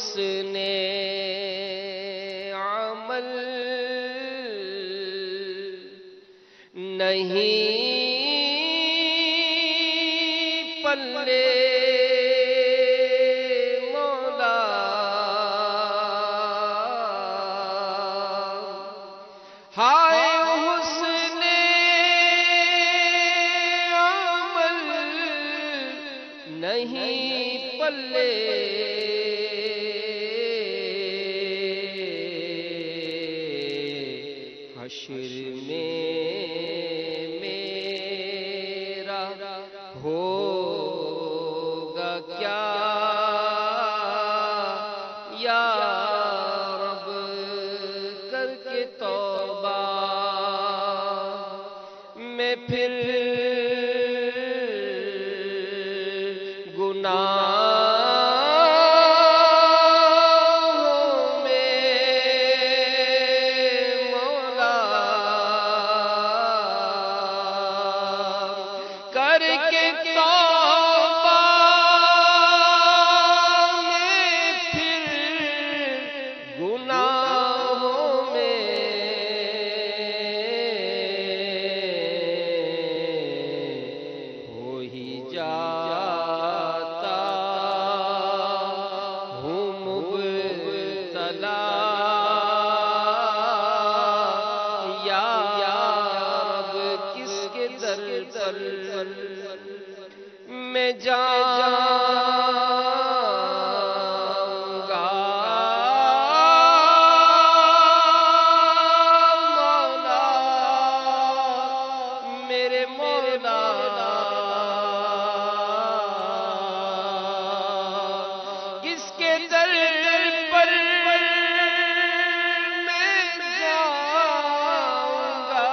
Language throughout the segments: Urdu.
حسن عمل نہیں پلے مولا، ہائے حسن عمل نہیں پلے، حشر میں میرا ہوگا کیا یا رب کر کے توبہ، میں پھر گناہوں میں مولا کر کے توبہ، میں پھر گناہوں میں ہو ہی جاتا ہوں مبتلا، یا رب کس کے در پر میں جاؤں گا مولا، میرے مولا کس کے در پر میں جاؤں گا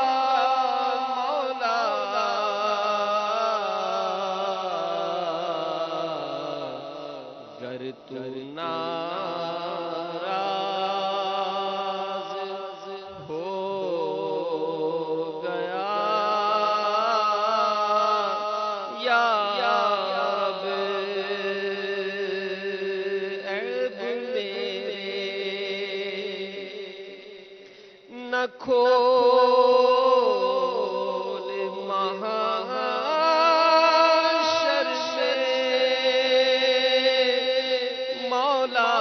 مولا، گر تو ناراض ہو گیا یا رب عیب میرے نہ کھول محشر میں مولا،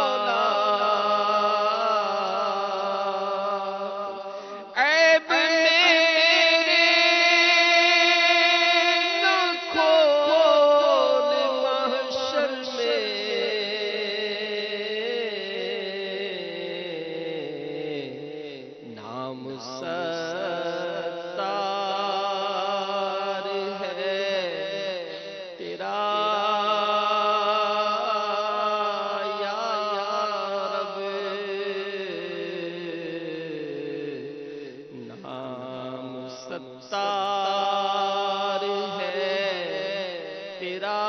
عیب میرے نہ کھول محشر میں، نام ستار ہے تیرا یا رب، نام ستار ہے تیرا